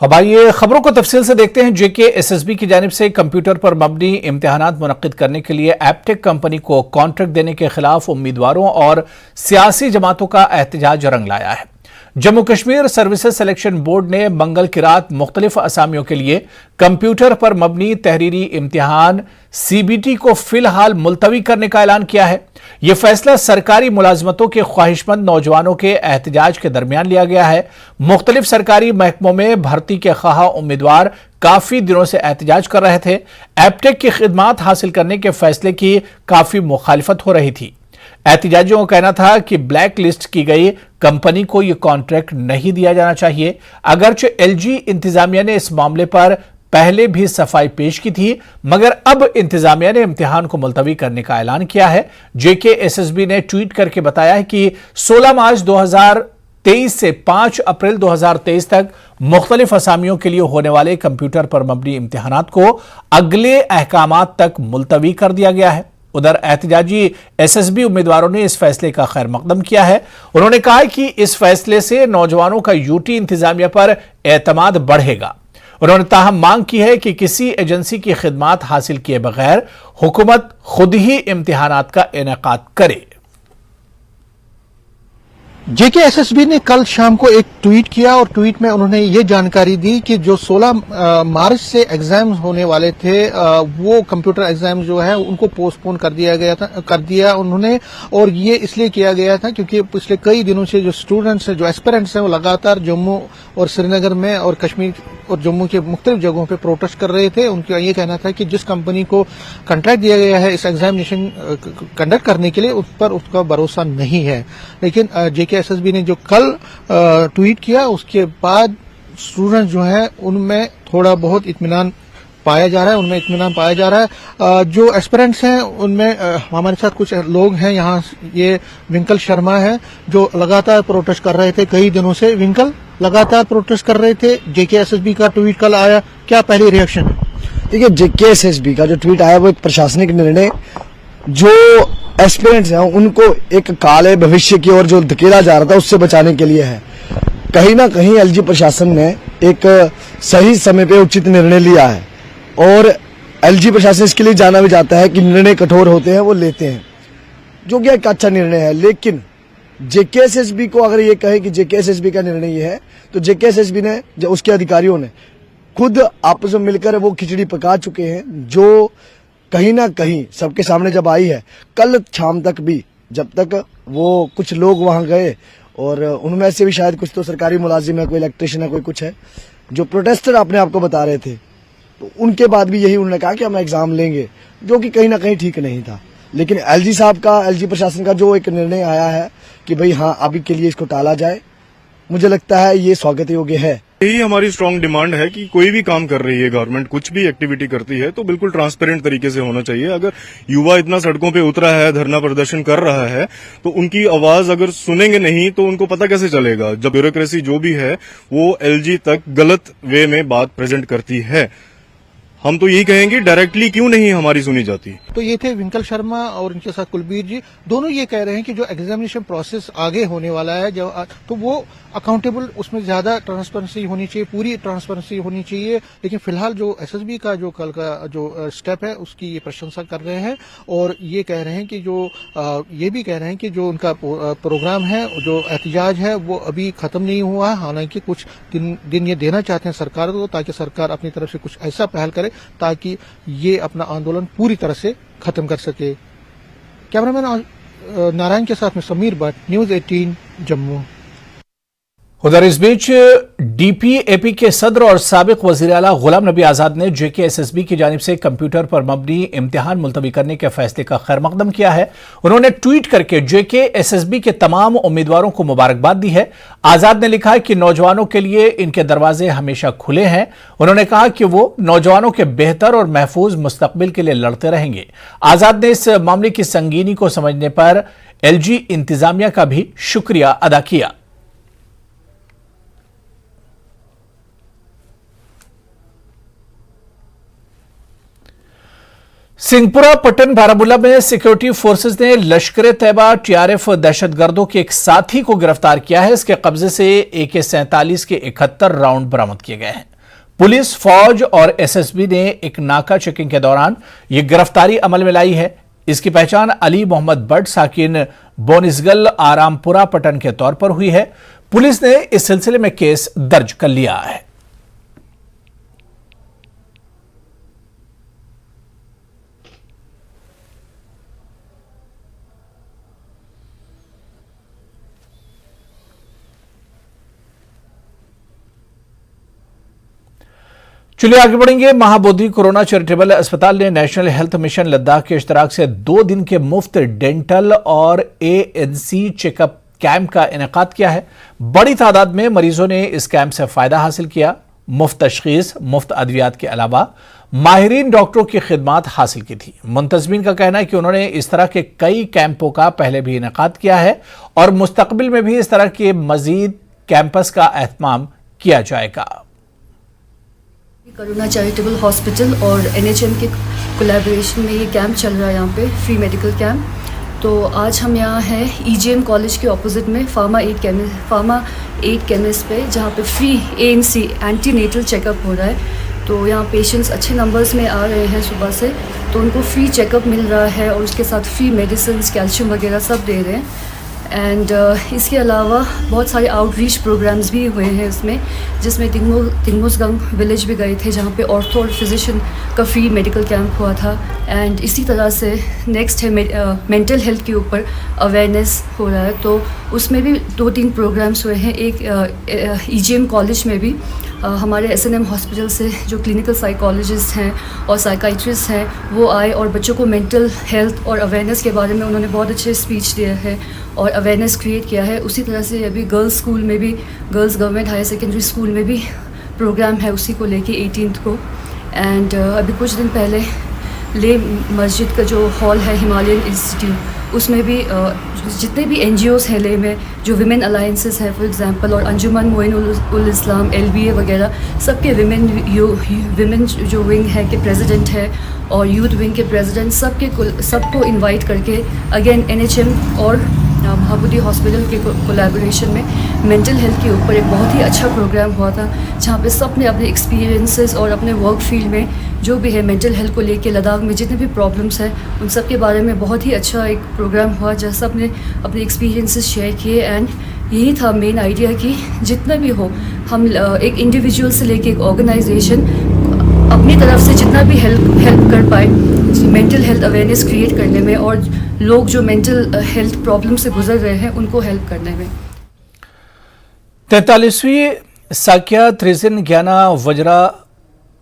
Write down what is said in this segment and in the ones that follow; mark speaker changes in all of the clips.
Speaker 1: अब आइए खबरों को तफसील से देखते हैं। जेके एसएसबी की जानिब से कंप्यूटर पर मबनी इम्तिहानात मुनक्किद करने के लिए एप्टेक कंपनी को कॉन्ट्रैक्ट देने के खिलाफ उम्मीदवारों और सियासी जमातों का एहतजाज रंग लाया है। Jammu Kashmir services selection board ने मंगल की रात मुख्तलिफ असामियों के लिए कंप्यूटर पर मबनी तहरीरी इम्तिहान सीबीटी को फिलहाल मुलतवी करने का ऐलान किया है। यह फैसला सरकारी मुलाजमतों के ख्वाहिशमंद नौजवानों के एहतजाज के दरमियान लिया गया है। मुख्तलिफ सरकारी महकमों में भर्ती के ख्वाह उम्मीदवार काफी दिनों से एहतजाज कर रहे थे। एप्टेक की खिदमात हासिल करने के फैसले की काफी मुखालिफत हो रही थी। एहतजाजियों का कहना था कि ब्लैक लिस्ट की गई कंपनी को यह कॉन्ट्रैक्ट नहीं दिया जाना चाहिए। अगरचे एलजी इंतजामिया ने इस मामले पर पहले भी सफाई पेश की थी, मगर अब इंतजामिया ने इम्तिहान को मुलतवी करने का ऐलान किया है। जेके एसएसबी ने ट्वीट करके बताया है कि 16 मार्च 2023 से 5 अप्रैल 2023 तक मुख्तलिफ असामियों के लिए होने वाले कंप्यूटर पर मबनी इम्तिहानात को अगले अहकामात तक मुलतवी कर दिया गया है। उधर एहतजाजी एसएसबी उम्मीदवारों ने इस फैसले का खैर मकदम किया है। उन्होंने कहा कि इस फैसले से नौजवानों का यूटी इंतजामिया पर एतमाद बढ़ेगा। उन्होंने ताहम मांग की है कि किसी एजेंसी की खिदमात हासिल किए बगैर हुकूमत खुद ही इम्तिहानात का इनेकाद करे।
Speaker 2: जेके एसएसबी ने कल शाम को एक ट्वीट किया और ट्वीट में उन्होंने ये जानकारी दी कि जो 16 मार्च से एग्जाम्स होने वाले थे वो कंप्यूटर एग्जाम जो है उनको पोस्टपोन कर दिया उन्होंने। और ये इसलिए किया गया था क्योंकि पिछले कई दिनों से जो स्टूडेंट्स हैं, जो एस्पिरेंट्स हैं, वो लगातार जम्मू और श्रीनगर में और कश्मीर और जम्मू के मुख्तलिफ जगहों पे प्रोटेस्ट कर रहे थे। उनका ये कहना था कि जिस कंपनी को कॉन्ट्रैक्ट दिया गया है इस एग्जामिनेशन कंडक्ट करने के लिए, उस पर उसका भरोसा नहीं है। लेकिन जेके एसएसबी ने जो कल ट्वीट किया उसके बाद स्टूडेंट्स जो है उनमें थोड़ा बहुत इत्मीनान पाया जा रहा है। जो एस्पिरेंट्स हैं उनमें हमारे साथ कुछ लोग हैं यहाँ। ये विंकल शर्मा है जो लगातार प्रोटेस्ट कर रहे थे कई दिनों से। विंकल, लगातार प्रोटेस्ट कर रहे थे, जेके एसएसबी का ट्वीट कल आया, क्या पहली रिएक्शन है?
Speaker 3: देखिए, जेके एसएसबी का जो ट्वीट आया वो एक प्रशासनिक निर्णय, जो एस्पिरेंट्स हैं उनको एक काले भविष्य की ओर जो धकेला जा रहा था उससे बचाने के लिए है। कहीं ना कहीं एलजी प्रशासन ने एक सही समय पे उचित निर्णय लिया है और एलजी प्रशासन इसके लिए जाना भी जाता है कि निर्णय कठोर होते हैं वो लेते हैं, जो कि एक अच्छा निर्णय है। लेकिन जेके एसएसबी को अगर ये कहे कि जेके एसएसबी का निर्णय ये है, तो जेके एसएसबी ने, उसके अधिकारियों ने खुद आपस में मिलकर वो खिचड़ी पका चुके हैं, जो कहीं ना कहीं सबके सामने जब आई है। कल शाम तक भी जब तक वो कुछ लोग वहां गए और उनमें से भी शायद कुछ तो सरकारी मुलाजिम है, कोई इलेक्ट्रिशियन है, कोई कुछ है, जो प्रोटेस्टर अपने आप को बता रहे थे, तो उनके बाद भी यही उन्होंने कहा कि हम एग्जाम लेंगे, जो कि कहीं ना कहीं ठीक नहीं था। लेकिन एलजी साहब का, एलजी प्रशासन का जो एक निर्णय आया है कि भाई हाँ अभी के लिए इसको टाला जाए, मुझे लगता है ये स्वागत योग्य है।
Speaker 4: यही हमारी स्ट्रांग डिमांड है कि कोई भी काम कर रही है गवर्नमेंट, कुछ भी एक्टिविटी करती है तो बिल्कुल ट्रांसपेरेंट तरीके से होना चाहिए। अगर युवा इतना सड़कों पे उतरा है, धरना प्रदर्शन कर रहा है, तो उनकी आवाज अगर सुनेंगे नहीं तो उनको पता कैसे चलेगा जब ब्यूरोक्रेसी जो भी है वो एलजी तक गलत वे में बात प्रेजेंट करती है। हम तो यही कहेंगे डायरेक्टली क्यों नहीं हमारी सुनी जाती।
Speaker 2: तो ये थे विंकल शर्मा और इनके साथ कुलबीर जी। दोनों ये कह रहे हैं कि जो एग्जामिनेशन प्रोसेस आगे होने वाला है तो वो अकाउंटेबल, उसमें ज्यादा ट्रांसपेरेंसी होनी चाहिए, पूरी ट्रांसपेरेंसी होनी चाहिए। लेकिन फिलहाल जो एसएसबी का जो कल का जो स्टेप है उसकी ये प्रशंसा कर रहे हैं और ये कह रहे हैं कि ये भी कह रहे हैं कि जो उनका प्रोग्राम है, जो एहतजाज है, वो अभी खत्म नहीं हुआ है। हालांकि कुछ दिन ये देना चाहते हैं सरकार को, ताकि सरकार अपनी तरफ से कुछ ऐसा पहल करे ताकि ये अपना आंदोलन पूरी तरह से खत्म कर सके। कैमरामैन नारायण के साथ में समीर भट्ट, न्यूज़ 18 जम्मू।
Speaker 1: उधर इस बीच डीपीएपी के सदर और साबिक वजीर आला गुलाम नबी आजाद ने जेके एसएसबी की जानिब से कंप्यूटर पर मबनी इम्तिहान मुलतवी करने के फैसले का खैर मकदम किया है। उन्होंने ट्वीट करके जेके एसएसबी के तमाम उम्मीदवारों को मुबारकबाद दी है। आजाद ने लिखा है कि नौजवानों के लिए इनके दरवाजे हमेशा खुले हैं। उन्होंने कहा कि वो नौजवानों के बेहतर और महफूज मुस्तकबिल के लिए लड़ते रहेंगे। आजाद ने इस मामले की संगीनी को समझने पर एलजी इंतजामिया का भी शुक्रिया अदा किया। सिंहपुरा पट्टन बारामूला में सिक्योरिटी फोर्सेस ने लश्कर तैयबा टीआरएफ दहशतगर्दों के एक साथी को गिरफ्तार किया है। इसके कब्जे से AK-47 के 71 राउंड बरामद किए गए हैं। पुलिस, फौज और SSB ने एक नाका चेकिंग के दौरान यह गिरफ्तारी अमल में लाई है। इसकी पहचान अली मोहम्मद बट साकिन बोनिसगल आरामपुरा पट्टन के तौर पर हुई है। पुलिस ने इस सिलसिले में केस दर्ज कर लिया है। चलिए आगे बढ़ेंगे। महाबोधि कोरोना चैरिटेबल अस्पताल ने नेशनल हेल्थ मिशन लद्दाख के इश्तराक से 2 दिन के मुफ्त डेंटल और ANC चेकअप कैंप का इनेकाद किया है। बड़ी तादाद में मरीजों ने इस कैंप से फायदा हासिल किया। मुफ्त तशखीस, मुफ्त अद्वियात के अलावा माहिरीन डॉक्टरों की खिदमात हासिल की थी। मुंतजमीन का कहना है कि उन्होंने इस तरह के कई कैंपों का पहले भी इनेकाद किया है और मुस्तकबिल में भी इस तरह के मजीद कैंपस का एहतमाम किया जाएगा।
Speaker 5: कोरोना चैरिटेबल हॉस्पिटल और NHM के कोलैबोरेशन में ये कैंप चल रहा है, यहाँ पे फ्री मेडिकल कैंप। तो आज हम यहाँ हैं EGM कॉलेज के ऑपोजिट में फार्मा 8 केमिस्ट पे, जहाँ पे फ्री ANC एंटीनेटल चेकअप हो रहा है। तो यहाँ पेशेंट्स अच्छे नंबर्स में आ रहे हैं सुबह से, तो उनको फ्री चेकअप मिल रहा है और उसके साथ फ्री मेडिसिन, कैल्शियम वगैरह सब दे रहे हैं। एंड इसके अलावा बहुत सारे आउटरीच प्रोग्राम्स भी हुए हैं इसमें, जिसमें तिंगमुसगंग विलेज भी गए थे, जहाँ पे ऑर्थो और फिजिशियन का फ्री मेडिकल कैंप हुआ था। एंड इसी तरह से नेक्स्ट है मेंटल हेल्थ के ऊपर अवेयरनेस हो रहा है, तो उसमें भी 2-3 प्रोग्राम्स हुए हैं। एक EGM कॉलेज में भी हमारे SNM हॉस्पिटल से जो क्लिनिकल साइकोलॉजिस्ट हैं और साइकाइट्रिस्ट हैं वो आए और बच्चों को मेंटल हेल्थ और अवेयरनेस के बारे में उन्होंने बहुत अच्छे स्पीच दिया है और अवेयरनेस क्रिएट किया है। उसी तरह से अभी गर्ल्स स्कूल में भी, girls government higher secondary school में भी प्रोग्राम है उसी को लेके 18th को। एंड अभी कुछ दिन पहले ले मस्जिद का जो हॉल है हिमालयन इंस्टीट्यूट, उसमें भी जितने भी NGOs हैं ले में, जो विमेन अलायंसेस हैं फॉर एग्जांपल, और अंजुमन मोइन इस्लाम, LBA वगैरह, सबके विमेन जो विंग है के प्रेसिडेंट है और यूथ विंग के प्रेसिडेंट, सबको इनवाइट करके अगेन NHM और महाबोधि हॉस्पिटल के कोलैबोरेशन में मेंटल हेल्थ के ऊपर एक बहुत ही अच्छा प्रोग्राम हुआ था, जहाँ पे सब ने अपने एक्सपीरियंसेस और अपने वर्क फील्ड में जो भी है मेंटल हेल्थ को लेके लद्दाख में जितने भी प्रॉब्लम्स हैं उन सब के बारे में बहुत ही अच्छा एक प्रोग्राम हुआ, जहाँ सब ने अपने एक्सपीरियंसेस शेयर किए। एंड यही था मेन आइडिया कि जितना भी हो हम एक इंडिविजुअल से लेके एक ऑर्गेनाइजेशन अपनी तरफ से जितना भी हेल्प कर पाए मेंटल हेल्थ अवेयरनेस क्रिएट करने में और लोग जो मेंटल हेल्थ प्रॉब्लम से गुजर रहे हैं उनको हेल्प करने में।
Speaker 1: 43वीं साक्या त्रिजिन ज्ञाना वज्रा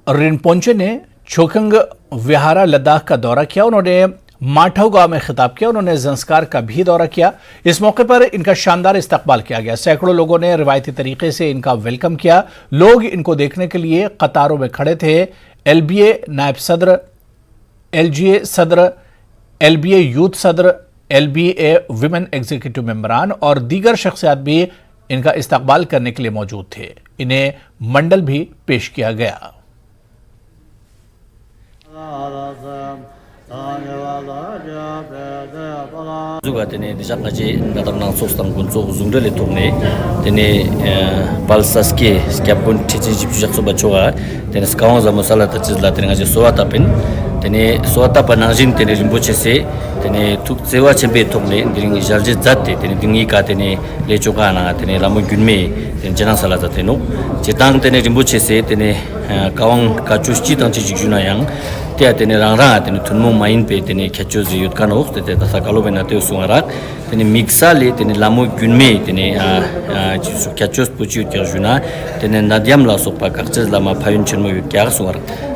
Speaker 1: रिनपोंचे ने छोकंग विहारा लद्दाख का दौरा किया। उन्होंने माठौ गांव में खिताब किया। उन्होंने जंस्कार का भी दौरा किया। इस मौके पर इनका शानदार इस्तकबाल किया गया। सैकड़ों लोगों ने रिवायती तरीके से इनका वेलकम किया। लोग इनको देखने के लिए कतारों में खड़े थे। LBA नायब सदर, LGA सदर, LBA यूथ सदर, LBA विमेन एग्जीक्यूटिव मेंबरान और दीगर शख्सियात भी इनका इस्तकबाल करने के लिए मौजूद थे। इन्हें मंडल भी पेश किया गया।
Speaker 6: juga tene dijak ngaji datam nang sostam kunso zungdele turne tene balsaske skapun tichi jipjak so bachoga tene skawan za masala tachizla tene ngaji soata pen tene soata panajin tene rimboche se tene tuk sewa chembe turne diring jalje jatte tene dingi ka tene lechoga na tene lamu gunme tene jana sala zateno chetang tene rimboche se tene kawang ka chuchi tang chi juna yang tia tene rangra tene thunmo main pe tene khacho ji yut kan ok te ta sakalo bena te suarak tene mixa le tene lamu gunme tene ji khacho puchi yut juna tene nadiam la sopa kakches lama phayun chenmo yut kya suar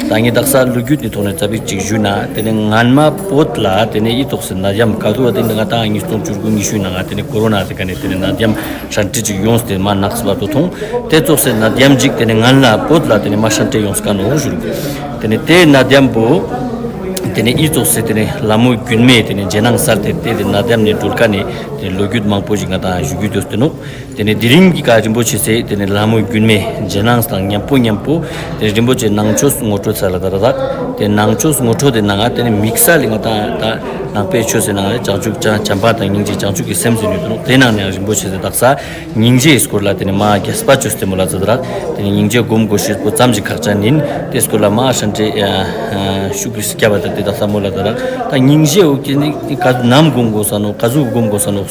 Speaker 6: tangi daksa lugut ni tone tabi chi juna tene nganma potla tene i tokse nadiam kadu tene ngata ngi ston churgu ngi shuna tene corona te kane tene nadiam shanti ji yons te man naks ba to thon te tokse nadiam jik tene nganla potla tene ma shanti yons kan o juru tene te nadiam bo tene ito se tene lamu gunme tene jenang sar te nadiam ne tulka ne tene logut mangpo jinga ta jugu dosteno tene diring ki ka rimbo che se tene lamu gunme jenang stang nyampo tene rimbo che nangchos ngoto sala dara te nangchus moto de nanga te mixa linga ta nangpe chose na changchuk champa ta ningji changchuk ki semse ni no te na ne rimbo che ta sa ningji skor la te ma gespa chose mola zadra te ningji gom goshi po chamji kharchanin te skor la ma shante shukris kya ba te ta samola dara ta ningji o ki ka nam gom go sano kazu gom go sano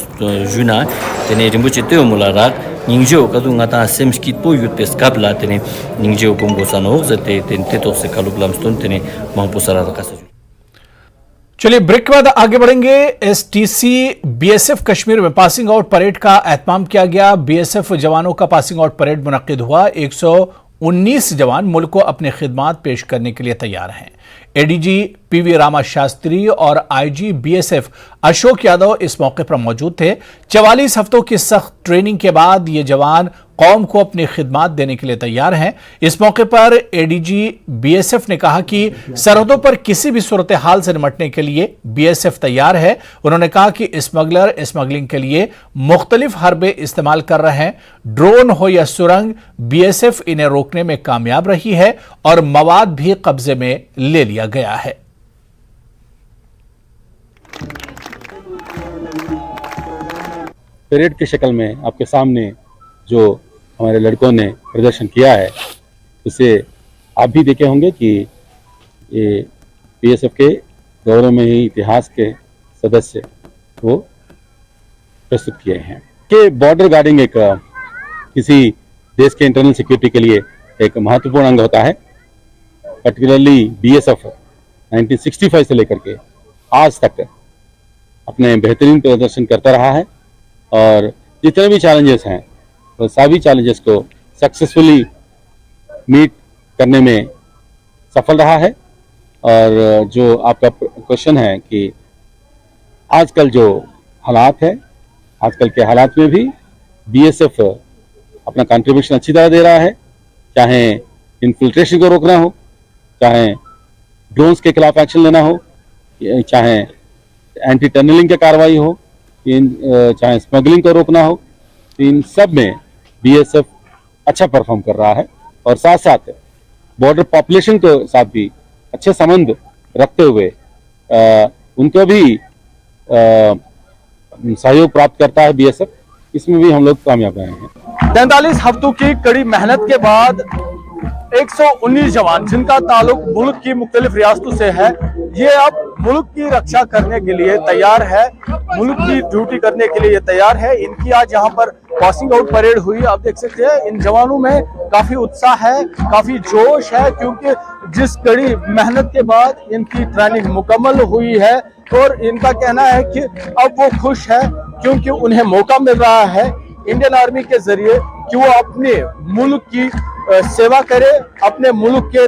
Speaker 6: juna te ne rimbo che te mola ra ningjo kadu ngata semskit po yut peskap la tene ningjo gomgo sano zate te to से कालुगलाम stone तेने मांगपोसारा रखा से।
Speaker 1: चलिए break के बाद आगे बढ़ेंगे। STC BSF Kashmir में पासिंग आउट परेड का एहतमाम किया गया। बीएसएफ जवानों का पासिंग आउट परेड मुनक्किद हुआ। 119 जवान मुल्क को अपनी खिदमत पेश करने के लिए तैयार हैं। एडीजी पीवी रामा शास्त्री और आईजी बीएसएफ अशोक यादव इस मौके पर मौजूद थे। 44 हफ्तों की सख्त ट्रेनिंग के बाद ये जवान कौम को अपनी खिदमत देने के लिए तैयार हैं। इस मौके पर एडीजी बीएसएफ ने कहा कि सरहदों पर किसी भी सूरत हाल से निपटने के लिए बीएसएफ तैयार है। उन्होंने कहा कि स्मगलर स्मगलिंग के लिए मुख्तलिफ हरबे इस्तेमाल कर रहे हैं। ड्रोन हो या सुरंग, बीएसएफ इन्हें रोकने में कामयाब रही है और मवाद भी कब्जे में ले लिया गया है।
Speaker 7: परेड की शक्ल में आपके सामने जो हमारे लड़कों ने प्रदर्शन किया है उसे आप भी देखे होंगे कि ये बीएसएफ के गौरव में ही इतिहास के सदस्य वो प्रस्तुत किए हैं कि बॉर्डर गार्डिंग एक किसी देश के इंटरनल सिक्योरिटी के लिए एक महत्वपूर्ण अंग होता है। पर्टिकुलरली बीएसएफ 1965 से लेकर के आज तक अपने बेहतरीन प्रदर्शन करता रहा है और जितने भी चैलेंजेस हैं वो सभी चैलेंजेस को सक्सेसफुली मीट करने में सफल रहा है। और जो आपका क्वेश्चन है कि आजकल जो हालात है, आजकल के हालात में भी बीएसएफ अपना कंट्रीब्यूशन अच्छी तरह दे रहा है, चाहे इन्फिल्ट्रेशन को रोकना हो, चाहे ड्रोन्स के खिलाफ एक्शन लेना हो, चाहे एंटी टनलिंग की कार्रवाई हो, चाहे स्मगलिंग को रोकना हो, इन सब में बीएसएफ अच्छा परफॉर्म कर रहा है। और साथ साथ बॉर्डर पॉपुलेशन के साथ भी अच्छे संबंध रखते हुए उनको भी सहयोग प्राप्त करता है बीएसएफ। इसमें भी हम लोग कामयाब रहे हैं।
Speaker 8: 43 हफ्तों की कड़ी मेहनत के बाद 119 जवान जिनका ताल्लुक मुल्क की मुख्तलिफ रियासतों से है, ये अब मुल्क की रक्षा करने के लिए तैयार है, मुल्क की ड्यूटी करने के लिए ये तैयार है। इनकी आज यहाँ पर पासिंग आउट परेड हुई। आप देख सकते हैं इन जवानों में काफी उत्साह है, काफी जोश है, क्योंकि जिस कड़ी मेहनत के बाद इनकी ट्रेनिंग मुकम्मल हुई है और इनका कहना है कि अब वो खुश है क्योंकि उन्हें मौका मिल रहा है इंडियन आर्मी के जरिए कि वो अपने मुल्क की सेवा करे, अपने मुल्क के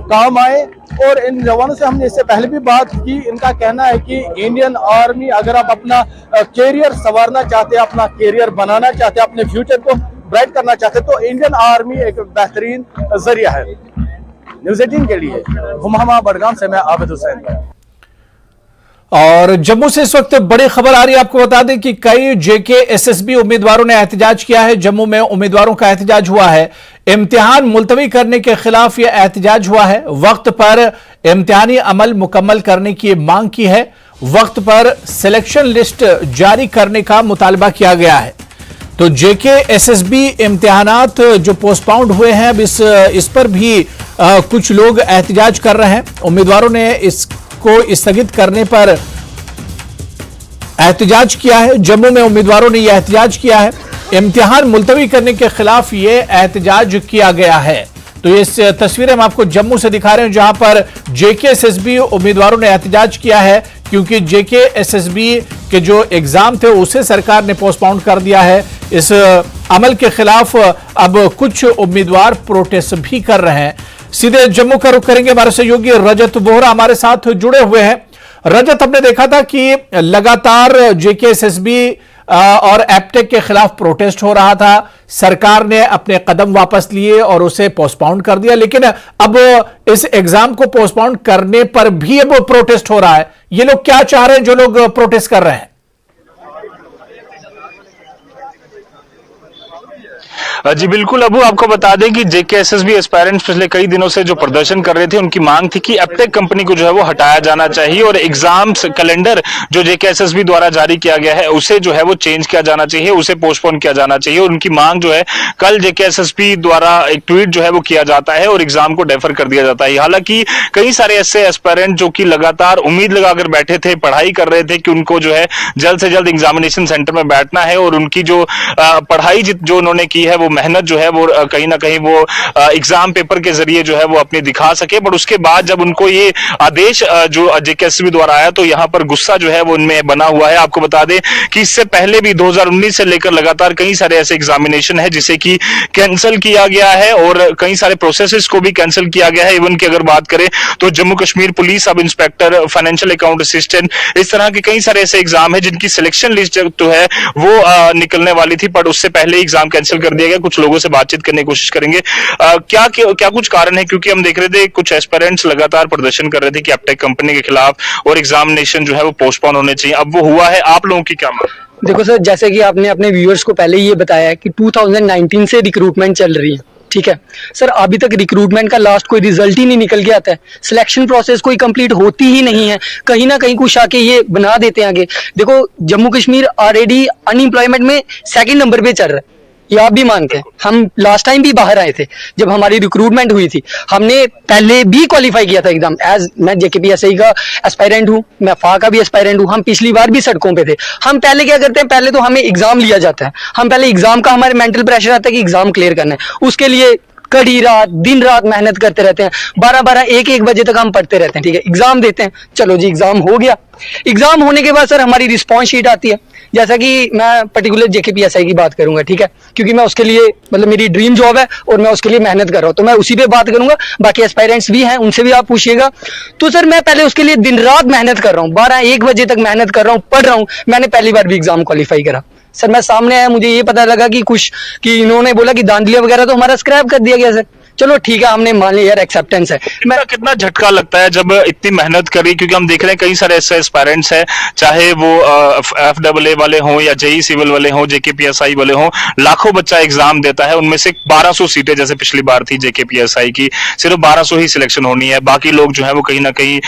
Speaker 8: काम आए। और इन जवानों से हमने इससे पहले भी बात की। इनका कहना है कि इंडियन आर्मी, अगर आप अपना कैरियर संवारना चाहते हैं, अपना कैरियर बनाना चाहते हैं, अपने फ्यूचर को ब्राइट करना चाहते हैं, तो इंडियन आर्मी एक बेहतरीन जरिया है। न्यूज़ 18 के लिए हुमामा बडगाम से मैं आबिद हुसैन।
Speaker 1: और जम्मू से इस वक्त बड़ी खबर आ रही है। आपको बता दें कि कई जेके एसएसबी उम्मीदवारों ने एहतजाज किया है। जम्मू में उम्मीदवारों का एहतजाज हुआ है। इम्तिहान मुलतवी करने के खिलाफ यह एहतजाज हुआ है। वक्त पर इम्तिहानी अमल मुकम्मल करने की मांग की है। वक्त पर सिलेक्शन लिस्ट जारी करने का मुतालबा किया गया है। तो जेके एसएसबी इम्तिहानात जो पोस्टपोन्ड हुए हैं, अब इस पर भी कुछ लोग एहतजाज कर रहे हैं। उम्मीदवारों ने को स्थगित करने पर एहतजाज किया है। जम्मू में उम्मीदवारों ने यह एहतजाज किया है। इम्तिहान मुलतवी करने के खिलाफ यह एहतजाज किया गया है। तो ये तस्वीरें हम आपको जम्मू से दिखा रहे हैं, जहां पर जेकेएसएसबी उम्मीदवारों ने एहतजाज किया है क्योंकि जेकेएसएसबी के जो एग्जाम थे उसे सरकार ने पोस्टपोन कर दिया है। इस अमल के खिलाफ अब कुछ उम्मीदवार प्रोटेस्ट भी कर रहे हैं। सीधे जम्मू का रुख करेंगे। हमारे सहयोगी रजत बोहरा हमारे साथ जुड़े हुए हैं। रजत, हमने देखा था कि लगातार जेकेएसएसबी और एप्टेक के खिलाफ प्रोटेस्ट हो रहा था। सरकार ने अपने कदम वापस लिए और उसे पोस्टपोन कर दिया, लेकिन अब इस एग्जाम को पोस्टपोन करने पर भी अब प्रोटेस्ट हो रहा है। ये लोग क्या चाह रहे हैं जो लोग प्रोटेस्ट कर रहे हैं?
Speaker 9: जी बिल्कुल अबू, आपको बता दें कि जेकेएसएसबी एस्पायरेंट्स पिछले कई दिनों से जो प्रदर्शन कर रहे थे, उनकी मांग थी कि एप्टेक कंपनी को जो है वो हटाया जाना चाहिए और एग्जाम्स कैलेंडर जो जेकेएसएसबी द्वारा जारी किया गया है उसे जो है वो चेंज किया जाना चाहिए, उसे पोस्टपोन किया जाना चाहिए। और उनकी मांग जो है कल जेकेएसएसबी द्वारा एक ट्वीट जो है वो किया जाता है और एग्जाम को डेफर कर दिया जाता है। हालांकि कई सारे ऐसे एस्पायरेंट जो कि लगातार उम्मीद लगाकर बैठे थे, पढ़ाई कर रहे थे कि उनको जो है जल्द से जल्द एग्जामिनेशन सेंटर में बैठना है और उनकी जो पढ़ाई जो उन्होंने की है, वो मेहनत जो है वो कहीं ना कहीं वो एग्जाम पेपर के जरिए जो है वो अपनी दिखा सके। बट उसके बाद जब उनको ये आदेश जो जेकेएसएसबी द्वारा आया तो यहाँ पर गुस्सा जो है वो उनमें बना हुआ है। आपको बता दें कि इससे पहले भी 2019 से लेकर लगातार कई सारे ऐसे एग्जामिनेशन है जिसे कि कैंसिल किया गया है और कई सारे प्रोसेसेस को भी कैंसिल किया गया है। इवन की अगर बात करें तो Jammu Kashmir police sub inspector, financial account assistant, इस तरह के कई सारे ऐसे एग्जाम है जिनकी सिलेक्शन लिस्ट जो है वो निकलने वाली थी, बट उससे पहले एग्जाम कैंसिल कर दिया गया। कुछ लोगों से बातचीत करने की कोशिश करेंगे। क्या कुछ कारण है, क्योंकि हम देख रहे थे कुछ एस्पायरेंट्स लगातार प्रदर्शन कर रहे थे कि एप्टेक कंपनी के खिलाफ और एग्जामिनेशन जो है वो पोस्टपोन होने चाहिए। अब वो हुआ है, आप लोगों की क्या मांग?
Speaker 10: देखो सर, जैसे कि आपने अपने व्यूअर्स को पहले ये बताया है कि 2019 से रिक्रूटमेंट चल रही है, ठीक है सर। अभी तक रिक्रूटमेंट का लास्ट कोई रिजल्ट ही नहीं निकल के आता है, सिलेक्शन प्रोसेस कोई कंप्लीट होती ही नहीं है। कहीं ना कहीं कुछ आके ये बना देते हैं आगे। देखो जम्मू कश्मीर ऑलरेडी अनएम्प्लॉयमेंट में 2nd नंबर पे चल रहा है, ये आप भी मानते हैं। हम लास्ट टाइम भी बाहर आए थे जब हमारी रिक्रूटमेंट हुई थी, हमने पहले भी क्वालिफाई किया था एग्जाम। एज मैं जेकेपीएसआई का एस्पायरेंट हूँ, मैं फा का भी एस्पायरेंट हूँ। हम पिछली बार भी सड़कों पे थे। हम पहले क्या करते हैं, पहले तो हमें एग्जाम लिया जाता है, हम पहले एग्जाम का हमारे मेंटल प्रेशर आता है कि एग्जाम क्लियर करना है, उसके लिए कड़ी रात दिन रात मेहनत करते रहते हैं। 12-12 1-1 बजे तक हम पढ़ते रहते हैं, ठीक है। एग्जाम देते हैं, चलो जी एग्जाम हो गया। एग्जाम होने के बाद सर हमारी रिस्पॉन्स शीट आती है। जैसा कि मैं पर्टिकुलर जेकेपीएसआई की बात करूंगा, ठीक है, क्योंकि मैं उसके लिए मतलब मेरी ड्रीम जॉब है और मैं उसके लिए मेहनत कर रहा हूँ, तो मैं उसी पे बात करूंगा। बाकी एस्पायरेंट्स भी हैं, उनसे भी आप पूछिएगा। तो सर मैं पहले उसके लिए दिन रात मेहनत कर रहा हूँ, 12-1 बजे तक मेहनत कर रहा हूँ, पढ़ रहा हूँ। मैंने पहली बार भी एग्जाम क्वालिफाई करा सर। मैं सामने आया, मुझे ये पता लगा कि इन्होंने बोला कि दांधलिया वगैरह तो हमारा स्क्रैप कर दिया गया सर। चलो ठीक है, हमने मान लिया यार, एक्सेप्टेंस है।
Speaker 9: कितना झटका लगता है जब इतनी मेहनत करी, क्योंकि हम देख रहे हैं कई सारे ऐसे एस्पायरेंट्स हैं, चाहे वो FAA वाले हों या जेई सिविल वाले हों, जेकेपीएसआई वाले हों, लाखों बच्चा एग्जाम देता है। उनमें से 1200 सीटें जैसे पिछली बार थी जेकेपीएसआई की, सिर्फ 1200 ही सिलेक्शन होनी है। बाकी लोग जो है वो कहीं ना कहीं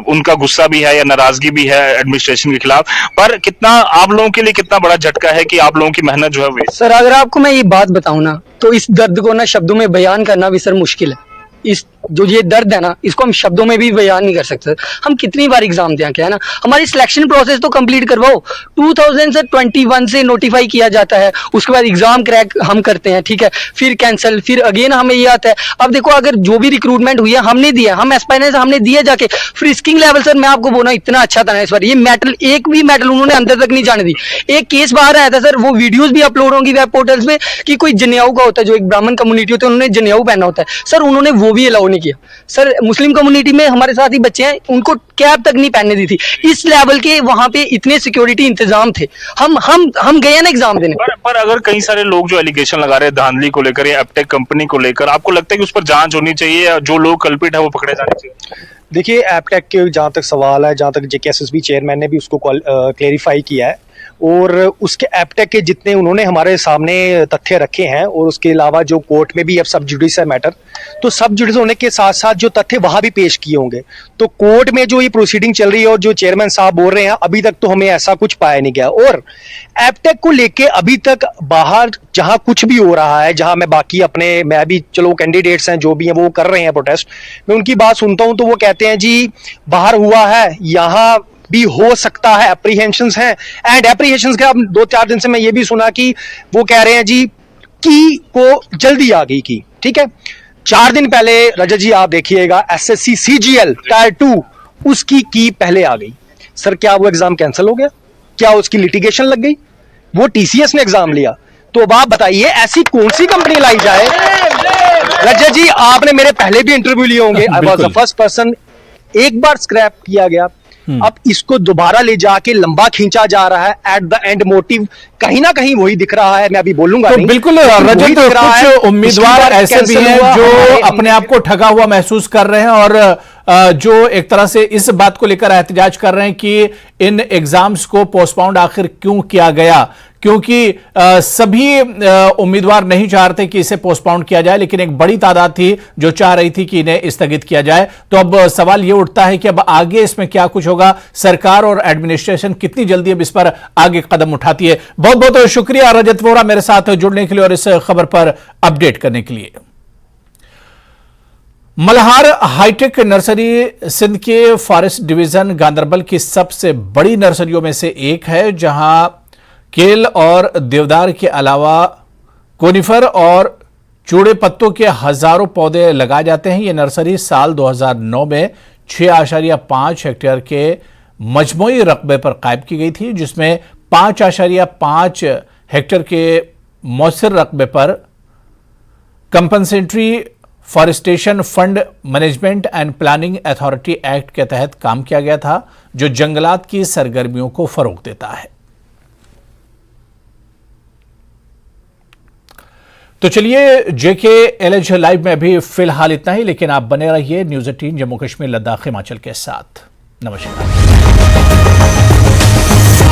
Speaker 9: उनका गुस्सा भी है या नाराजगी भी है एडमिनिस्ट्रेशन के खिलाफ। पर कितना आप लोगों के लिए कितना बड़ा झटका है कि आप लोगों की मेहनत जो है
Speaker 10: सर, अगर आपको मैं ये बात बताऊं ना, तो इस दर्द को ना शब्दों में बयान करना भी सर मुश्किल है। इस जो ये दर्द है ना, इसको हम शब्दों में भी बयान नहीं कर सकते। हम कितनी बार एग्जाम दें, क्या है ना, हमारी सिलेक्शन प्रोसेस तो कंप्लीट करवाओ। 2021 से नोटिफाई किया जाता है, उसके बाद एग्जाम क्रैक हम करते हैं, ठीक है, फिर कैंसिल, फिर अगेन हमें ये आता है। अब देखो, अगर जो भी रिक्रूटमेंट हुई है हमने दिया, हम एस्पायरेंट्स हमने दिया जाके। फ्रिस्किंग लेवल सर मैं आपको बोला इतना अच्छा था ना इस बार, ये मेटल एक भी मेटल उन्होंने अंदर तक नहीं जाने दी। एक केस बाहर आया था सर, वो वीडियोज भी अपलोड होंगी वेब पोर्टल्स पे, कि कोई जनेऊ का होता है, जो एक ब्राह्मण कम्युनिटी होती है, उन्होंने जनेऊ पहना होता है सर, उन्होंने वो भी अलाउ नहीं किया सर। मुस्लिम कम्युनिटी में हमारे साथ ही बच्चे हैं, उनको कैप तक नहीं पहनने दी थी। इस लेवल के वहां पे इतने सिक्योरिटी इंतजाम थे। हम गए ना एग्जाम देने।
Speaker 9: पर अगर कई सारे लोग जो एलिगेशन लगा रहे हैं धांधली को लेकर या एप्टेक कंपनी को लेकर, आपको लगता है कि उस पर जांच होनी चाहिए या जो लोग कल्पित है वो पकड़े जाने चाहिए?
Speaker 11: देखिए, एप्टेक के जहाँ तक सवाल है, जहाँ तक जेकेएसएसबी चेयरमैन ने भी उसको क्लेरिफाई किया है, और उसके एप्टेक के जितने उन्होंने हमारे सामने तथ्य रखे हैं, और उसके अलावा जो कोर्ट में भी अब सब जुडिस है मैटर, तो सब जुडिस होने के साथ साथ जो तथ्य वहां भी पेश किए होंगे। तो कोर्ट में जो ये प्रोसीडिंग चल रही है और जो चेयरमैन साहब बोल रहे हैं, अभी तक तो हमें ऐसा कुछ पाया नहीं गया। और एप्टेक को लेके अभी तक बाहर जहां कुछ भी हो रहा है, जहां मैं भी चलो कैंडिडेट्स हैं जो भी हैं वो कर रहे हैं प्रोटेस्ट, मैं उनकी बात सुनता हूं तो वो कहते हैं जी बाहर हुआ है, यहाँ भी हो सकता है, एप्रीहेंशंस हैं। एंड एप्रीहेंशंस के अब 2-4 दिन से मैं ये भी सुना कि वो कह रहे हैं जी की को जल्दी आ गई की, ठीक है। 4 दिन पहले रजत जी आप देखिएगा SSC CGL टायर 2 उसकी की पहले आ गई सर। क्या वो एग्जाम कैंसिल हो गया? क्या उसकी लिटिगेशन लग गई? वो TCS ने एग्जाम लिया। तो अब आप बताइए ऐसी कौन सी कंपनी लाई जाए? रजत जी आपने मेरे पहले भी इंटरव्यू लिए होंगे, I was the first person. एक बार स्क्रैप किया गया, अब इसको दोबारा ले जाके लंबा खींचा जा रहा है। एट द एंड मोटिव कहीं ना कहीं वही दिख रहा है, मैं अभी बोलूंगा
Speaker 1: तो
Speaker 11: नहीं,
Speaker 1: बिल्कुल रजत, कुछ उम्मीदवार ऐसे भी हैं जो अपने आप को ठगा हुआ महसूस कर रहे हैं और जो एक तरह से इस बात को लेकर एहतजाज कर रहे हैं कि इन एग्जाम्स को पोस्टपोन्ड आखिर क्यों किया गया, क्योंकि सभी उम्मीदवार नहीं चाहते कि इसे पोस्टपोन किया जाए, लेकिन एक बड़ी तादाद थी जो चाह रही थी कि इन्हें स्थगित किया जाए। तो अब सवाल यह उठता है कि अब आगे इसमें क्या कुछ होगा, सरकार और एडमिनिस्ट्रेशन कितनी जल्दी अब इस पर आगे कदम उठाती है। बहुत बहुत शुक्रिया रजत वोरा मेरे साथ जुड़ने के लिए और इस खबर पर अपडेट करने के लिए। मल्हार हाईटेक नर्सरी सिंध के फॉरेस्ट डिवीजन गांधरबल की सबसे बड़ी नर्सरियों में से एक है, जहां केल और देवदार के अलावा कोनिफर और चूड़े पत्तों के हजारों पौधे लगाए जाते हैं। यह नर्सरी साल 2009 में 6.5 हेक्टेयर के मजमूई रकबे पर कायम की गई थी, जिसमें 5.5 हेक्टेयर के मौसर रकबे पर compensatory forestation fund management and planning authority act के तहत काम किया गया था, जो जंगलात की सरगर्मियों को फरोग देता है। तो चलिए, JKLH लाइव में भी फिलहाल इतना ही, लेकिन आप बने रहिए न्यूज़ 18 जम्मू कश्मीर लद्दाख हिमाचल के साथ। नमस्कार।